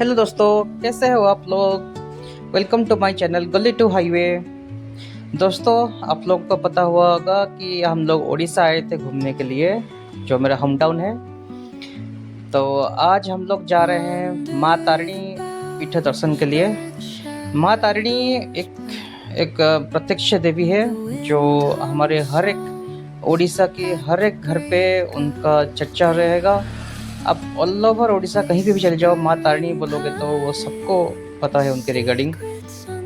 Hello दोस्तों, कैसे हो आप लोग। वेलकम टू माय चैनल गली टू हाईवे। दोस्तों, आप लोग को पता हुआ होगा कि हम लोग उड़ीसा आए थे घूमने के लिए, जो मेरा होम टाउन है। तो आज हम लोग जा रहे हैं माँ तारिणी पीठ दर्शन के लिए। माँ तारिणी एक एक प्रत्यक्ष देवी है, जो हमारे हर एक उड़ीसा के हर एक घर पे उनका चर्चा रहेगा। आप ऑल ओवर उड़ीसा कहीं पे भी चले जाओ, माँ तारिणी बोलोगे तो वो सबको पता है उनके रिगार्डिंग।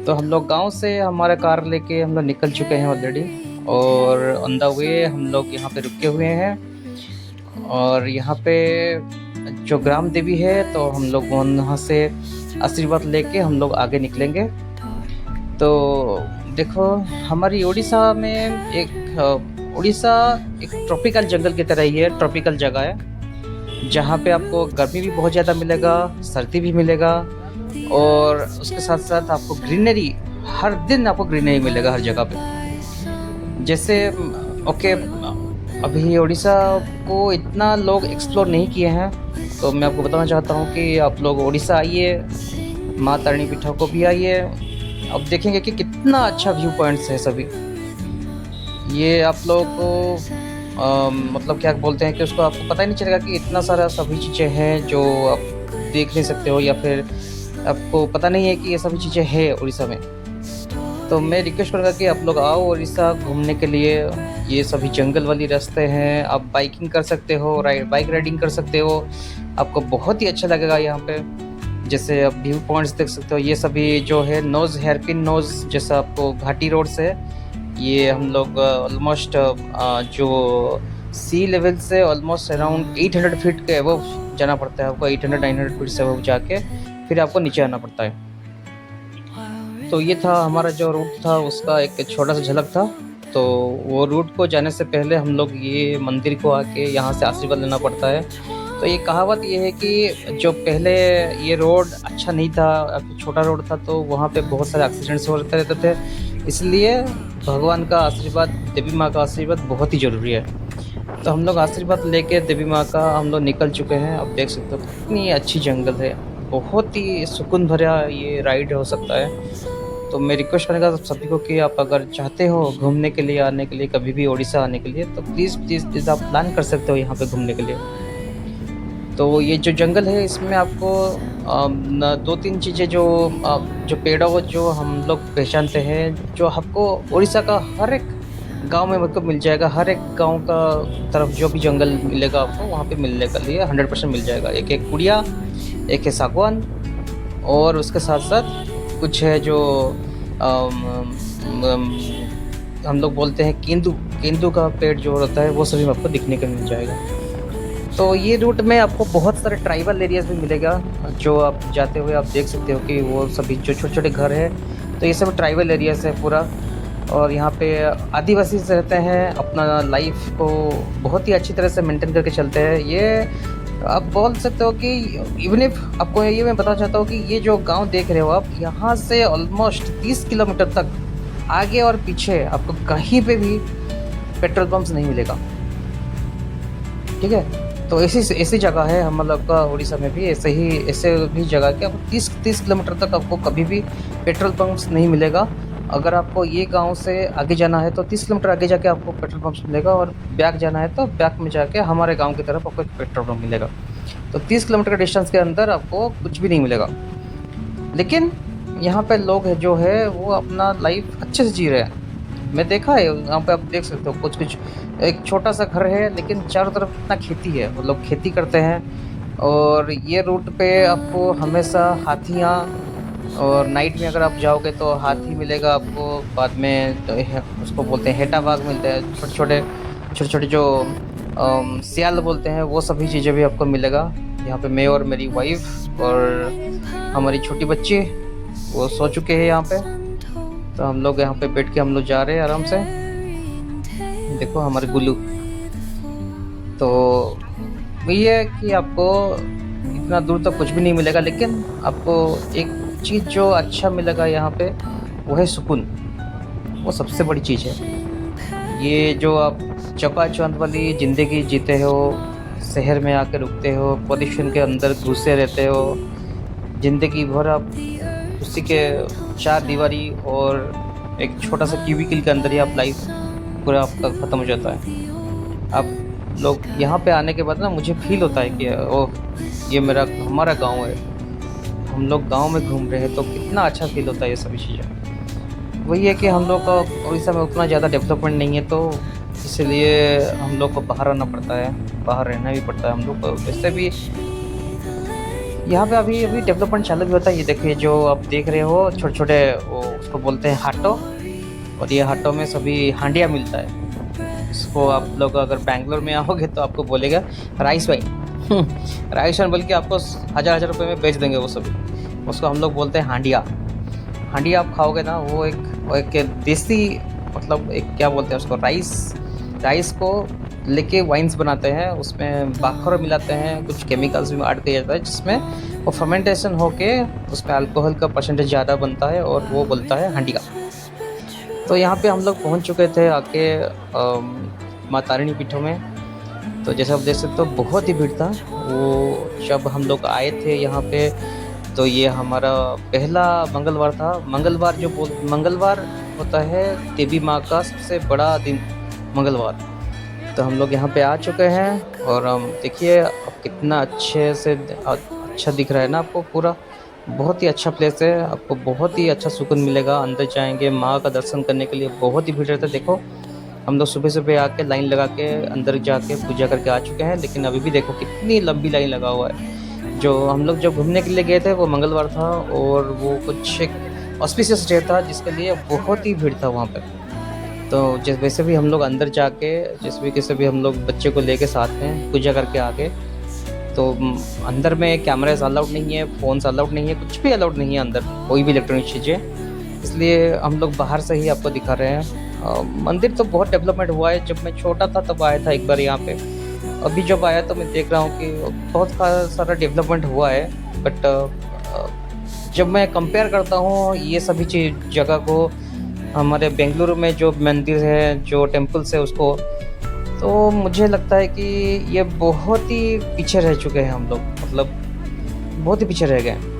तो हम लोग गांव से हमारा कार लेके हम लोग निकल चुके हैं ऑलरेडी, और ऑन द वे हम लोग यहाँ पे रुके हुए हैं। और यहाँ पे जो ग्राम देवी है, तो हम लोग वहाँ से आशीर्वाद लेके हम लोग आगे निकलेंगे। तो देखो, हमारी उड़ीसा में उड़ीसा एक ट्रॉपिकल जंगल की तरह ही है, ट्रॉपिकल जगह है, जहाँ पे आपको गर्मी भी बहुत ज़्यादा मिलेगा, सर्दी भी मिलेगा, और उसके साथ साथ आपको ग्रीनरी, हर दिन आपको ग्रीनरी मिलेगा हर जगह पे। जैसे ओके, अभी उड़ीसा को इतना लोग एक्सप्लोर नहीं किए हैं, तो मैं आपको बताना चाहता हूँ कि आप लोग उड़ीसा आइए, माँ तारिणी पीठ को भी आइए। अब देखेंगे कि कितना अच्छा व्यू पॉइंट्स है सभी। ये आप लोग को मतलब क्या बोलते हैं कि उसको आपको पता ही नहीं चलेगा कि इतना सारा सभी चीज़ें हैं जो आप देख नहीं सकते हो, या फिर आपको पता नहीं है कि ये सभी चीज़ें हैं उड़ीसा में। तो मैं रिक्वेस्ट करूँगा कि आप लोग आओ उड़ीसा घूमने के लिए। ये सभी जंगल वाली रास्ते हैं, आप बाइकिंग कर सकते हो, बाइक राइडिंग कर सकते हो, आपको बहुत ही अच्छा लगेगा यहाँ पे। जैसे आप व्यू पॉइंट्स देख सकते हो, ये सभी जो है नोज़, हेयरपिन नोज़ जैसा आपको घाटी रोड से, ये हम लोग ऑलमोस्ट जो सी लेवल से ऑलमोस्ट अराउंड 800 फीट के अबव जाना पड़ता है आपको। 800-900 फीट से अबव जाके फिर आपको नीचे आना पड़ता है। तो ये था हमारा जो रूट था, उसका एक छोटा सा झलक था। तो वो रूट को जाने से पहले हम लोग ये मंदिर को आके यहाँ से आशीर्वाद लेना पड़ता है। तो ये कहावत ये है कि जो पहले ये रोड अच्छा नहीं था, छोटा रोड था, तो वहाँ पे बहुत सारे एक्सीडेंट्स होते रहते थे। इसलिए भगवान का आशीर्वाद, देवी माँ का आशीर्वाद बहुत ही ज़रूरी है। तो हम लोग आशीर्वाद लेके देवी माँ का हम लोग निकल चुके हैं। अब देख सकते हो कितनी अच्छी जंगल है, बहुत ही सुकून भरा ये राइड हो सकता है। तो मैं रिक्वेस्ट करूँगा सभी को कि आप अगर चाहते हो घूमने के लिए आने के लिए, कभी भी उड़ीसा आने के लिए, तो प्लीज़ प्लीज़ प्लीज़ आप प्लान कर सकते हो यहाँ पे घूमने के लिए। तो ये जो जंगल है, इसमें आपको दो तीन चीज़ें जो पेड़ों जो हम लोग पहचानते हैं, जो आपको उड़ीसा का हर एक गांव में मतलब मिल जाएगा। हर एक गांव का तरफ जो भी जंगल मिलेगा आपको, वहाँ पे मिलने के लिए 100% मिल जाएगा। एक है कुड़िया, एक है सागवान, और उसके साथ साथ कुछ है जो अम, अम, हम लोग बोलते हैं केंदू। केंदू का पेड़ जो होता है, वो सभी आपको दिखने को मिल जाएगा। तो ये रूट में आपको बहुत सारे ट्राइबल एरियाज़ भी मिलेगा, जो आप जाते हुए आप देख सकते हो कि वो सभी जो छोटे छोटे घर हैं, तो ये सब ट्राइबल एरियाज़ है पूरा। और यहाँ पे आदिवासी रहते हैं, अपना लाइफ को बहुत ही अच्छी तरह से मेंटेन करके चलते हैं। ये आप बोल सकते हो कि इवन इफ आपको ये मैं बताना चाहता हूँ कि ये जो गांव देख रहे हो आप, यहाँ से ऑलमोस्ट 30 किलोमीटर तक आगे और पीछे आपको कहीं पे भी पेट्रोल पंप्स नहीं मिलेगा। ठीक है, तो ऐसी जगह है हम लोग का उड़ीसा में भी, ऐसे भी जगह कि आपको 30 किलोमीटर तक आपको कभी भी पेट्रोल पंप्स नहीं मिलेगा। अगर आपको ये गांव से आगे जाना है तो 30 किलोमीटर आगे जाके आपको पेट्रोल पंप्स मिलेगा, और बैक जाना है तो बैक में जाके हमारे गांव की तरफ आपको एक पेट्रोल पंप मिलेगा। तो 30 किलोमीटर का डिस्टेंस के अंदर आपको कुछ भी नहीं मिलेगा। लेकिन यहाँ पे लोग जो है वो अपना लाइफ अच्छे से जी रहे हैं। मैं देखा है यहाँ पे, आप देख सकते हो कुछ कुछ, एक छोटा सा घर है लेकिन चारों तरफ इतना खेती है, वो लोग खेती करते हैं। और ये रूट पे आपको हमेशा हाथियाँ, और नाइट में अगर आप जाओगे तो हाथी मिलेगा आपको। बाद में उसको बोलते हैं हेटा बाघ मिलते हैं, छोटे छोटे जो सियाल बोलते हैं, वो सभी चीज़ें भी आपको मिलेगा। यहाँ पे मैं और मेरी वाइफ और हमारी छोटी बच्ची वो सो चुके हैं यहाँ पे। तो हम लोग यहाँ पे बैठ के हम लोग जा रहे हैं आराम से। देखो हमारे गुल्लू। तो ये है कि आपको इतना दूर तक कुछ भी नहीं मिलेगा, लेकिन आपको एक चीज़ जो अच्छा मिलेगा यहाँ पे, वो है सुकून। वो सबसे बड़ी चीज़ है। ये जो आप चकाचौंध वाली ज़िंदगी जीते हो, शहर में आकर रुकते हो, पोल्यूशन के अंदर घुसे रहते हो, ज़िंदगी भर आप उसी के चार दीवारी और एक छोटा सा क्यूबिकल के अंदर ही आप लाइफ पूरा आपका ख़त्म हो जाता है। आप लोग यहाँ पे आने के बाद ना मुझे फ़ील होता है कि ओह! ये मेरा हमारा गाँव है। हम लोग गाँव में घूम रहे हैं तो कितना अच्छा फ़ील होता है ये सभी चीज़ें। वही है कि हम लोग का उड़ीसा में उतना ज़्यादा डेवलपमेंट नहीं है तो इसलिए हम लोग को बाहर आना पड़ता है, बाहर रहना भी पड़ता है हम लोग को। वैसे भी यहाँ पे अभी-अभी डेवलपमेंट चालू भी होता है। ये देखिए जो आप देख रहे हो छोटे-छोटे वो उसको बोलते हैं हाटो और ये हाटो में सभी हांडिया मिलता है। इसको आप लोग अगर बैंगलोर में आओगे तो आपको बोलेगा राइस वाइन राइस वाइन बोल के आपको हज़ार-हज़ार रुपए में बेच देंगे वो सभी। उसको हम लोग बोलते हैं हांडिया। हांडिया आप खाओगे ना वो एक देसी मतलब एक क्या बोलते हैं उसको राइस को लेके वाइन्स बनाते हैं, उसमें बाखर मिलाते हैं, कुछ केमिकल्स भी ऐड किया जाता है जिसमें वो फर्मेंटेशन होके उसमें अल्कोहल का परसेंटेज ज़्यादा बनता है और वो बनता है हांडिया। तो यहाँ पे हम लोग पहुँच चुके थे आके माँ तारिणी पीठों में। तो जैसे आप देख सकते हो बहुत ही भीड़ था। वो जब हम लोग आए थे यहाँ पे तो ये हमारा पहला मंगलवार था। मंगलवार होता है देवी माँ का सबसे बड़ा दिन मंगलवार। तो हम लोग यहाँ पे आ चुके हैं और हम देखिए अब कितना अच्छे से अच्छा दिख रहा है ना आपको पूरा। बहुत ही अच्छा प्लेस है, आपको बहुत ही अच्छा सुकून मिलेगा। अंदर जाएँगे माँ का दर्शन करने के लिए बहुत ही भीड़ रहता है। देखो हम लोग सुबह-सुबह आके लाइन लगा के अंदर जाके पूजा करके आ चुके हैं, लेकिन अभी भी देखो कितनी लंबी लाइन लगा हुआ है। जो हम लोग जब घूमने के लिए गए थे वो मंगलवार था और वो कुछ एक ऑस्पिशियस डे था जिसके लिए बहुत ही भीड़ था वहाँ पे। तो जैसे वैसे भी हम लोग अंदर जाके जैसे भी कैसे भी हम लोग बच्चे को लेके साथ में पूजा करके आ गए। तो अंदर में कैमराज़ अलाउड नहीं है, फ़ोन्स अलाउड नहीं है, कुछ भी अलाउड नहीं है अंदर, कोई भी इलेक्ट्रॉनिक चीज़ें। इसलिए हम लोग बाहर से ही आपको दिखा रहे हैं। मंदिर तो बहुत डेवलपमेंट हुआ है, जब मैं छोटा था तब आया था एक बार यहाँ पे। अभी जब आया तो मैं देख रहा हूँ कि बहुत सारा डेवलपमेंट हुआ है। बट जब मैं कंपेयर करता हूँ ये सभी जगह को हमारे बेंगलुरु में जो मंदिर है, जो टेम्पल्स है उसको, तो मुझे लगता है कि ये बहुत ही पीछे रह चुके हैं हम लोग, मतलब बहुत ही पीछे रह गए हैं।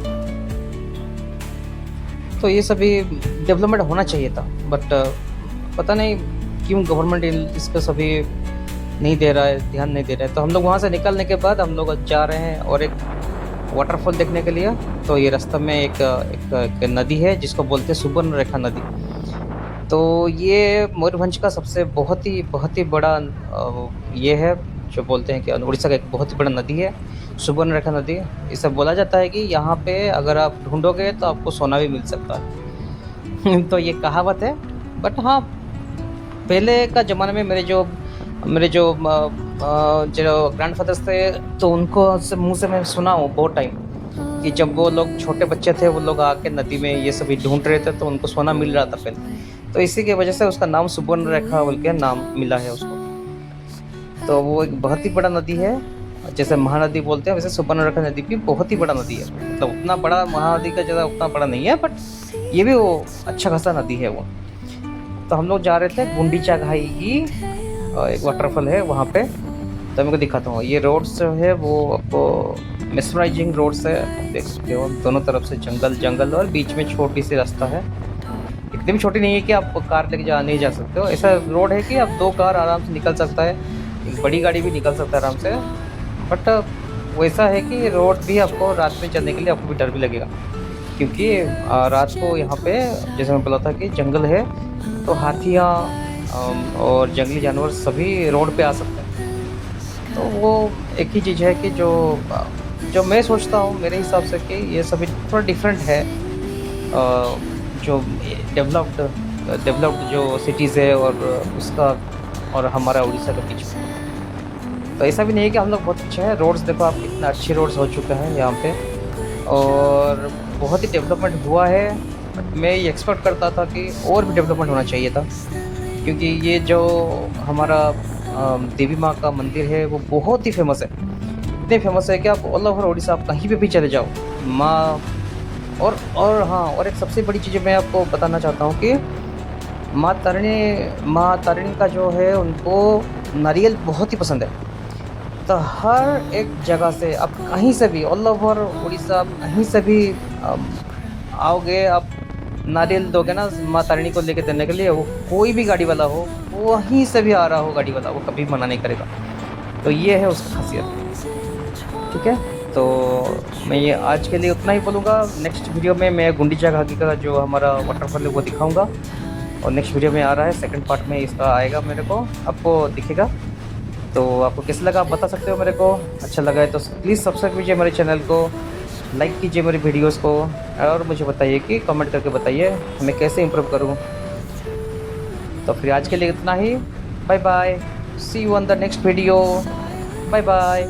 तो ये सभी डेवलपमेंट होना चाहिए था बट पता नहीं क्यों गवर्नमेंट इस पे सभी नहीं दे रहा है, ध्यान नहीं दे रहा है। तो हम लोग वहाँ से निकलने के बाद हम लोग जा रहे हैं और एक वाटरफॉल देखने के लिए। तो ये रास्ते में एक नदी है जिसको बोलते हैं सुवर्णरेखा नदी। तो ये मयूरभंज का सबसे बहुत ही बड़ा ये है जो बोलते हैं कि उड़ीसा का एक बहुत ही बड़ा नदी है सुवर्णरेखा नदी। इसे बोला जाता है कि यहाँ पे अगर आप ढूंढोगे तो आपको सोना भी मिल सकता है तो ये कहावत है। बट हाँ, पहले का ज़माने में मेरे जो ग्रैंडफ़ादर्स थे तो उनको से मुँह से मैं सुना हूँ बहुत टाइम कि जब वो लोग छोटे बच्चे थे वो लोग आके नदी में ये सभी ढूंढ रहे थे तो उनको सोना मिल रहा था पहले। तो इसी की वजह से उसका नाम सुवर्णरेखा बोल के नाम मिला है उसको। तो वो एक बहुत ही बड़ा नदी है, जैसे महानदी बोलते हैं वैसे सुवर्णरेखा नदी भी बहुत ही बड़ा नदी है। मतलब उतना बड़ा महानदी का ज़्यादा उतना बड़ा नहीं है बट ये भी वो अच्छा खासा नदी है वो। तो हम लोग जा रहे थे गुंडीचा घाई की एक वाटरफॉल है वहाँ पे। तो मैं को दिखाता हूँ, ये रोड्स जो है वो आपको मेस्मराइजिंग रोड्स है, देख सकते हो दोनों तरफ से जंगल और बीच में छोटी सी रास्ता है। इतनी भी छोटी नहीं है कि आप कार लेके नहीं जा सकते हो। ऐसा रोड है कि आप 2 कार आराम से निकल सकता है, एक बड़ी गाड़ी भी निकल सकता है आराम से। बट वैसा है कि रोड भी आपको रात में चलने के लिए आपको भी डर भी लगेगा क्योंकि रात को यहाँ पे जैसे मैं बोला था कि जंगल है तो हाथियाँ और जंगली जानवर सभी रोड पे आ सकते हैं। तो वो एक ही चीज़ है कि जो मैं सोचता हूँ मेरे हिसाब से कि ये सभी थोड़ा डिफरेंट है जो डेवलप्ड जो सिटीज़ है और उसका और हमारा उड़ीसा के बीच में। तो ऐसा भी नहीं है कि हम लोग बहुत पीछे हैं। रोड्स देखो आप कितना अच्छे रोड्स हो चुके हैं यहाँ पे और बहुत ही डेवलपमेंट हुआ है। बट मैं ये एक्सपेक्ट करता था कि और भी डेवलपमेंट होना चाहिए था क्योंकि ये जो हमारा देवी माँ का मंदिर है वो बहुत ही फेमस है। इतने फेमस है कि आप ऑल ओवर उड़ीसा आप कहीं पे भी चले जाओ माँ। और हाँ, और एक सबसे बड़ी चीज़ मैं आपको बताना चाहता हूँ कि माँ तारिणी का जो है उनको नारियल बहुत ही पसंद है। तो हर एक जगह से आप कहीं से भी ऑल ओवर उड़ीसा आप कहीं से भी आओगे, आप नारियल दोगे ना माँ तारिणी को लेके देने के लिए, वो कोई भी गाड़ी वाला हो, वो वहीं से भी आ रहा हो गाड़ी वाला, वो कभी मना नहीं करेगा। तो ये है उसकी खासियत। ठीक है, तो मैं ये आज के लिए उतना ही बोलूँगा। नेक्स्ट वीडियो में मैं गुंडीचा घाटी का जो हमारा वाटरफॉल है वो दिखाऊंगा, और नेक्स्ट वीडियो में आ रहा है, सेकंड पार्ट में इसका आएगा, मेरे को आपको दिखेगा। तो आपको कैसा लगा आप बता सकते हो मेरे को। अच्छा लगा है तो प्लीज़ सब्सक्राइब कीजिए मेरे चैनल को, लाइक कीजिए मेरी वीडियोस को, और मुझे बताइए कि कमेंट करके बताइए मैं कैसे इम्प्रूव करूँ। तो फिर आज के लिए इतना ही। Bye bye, see you on the next video. Bye bye.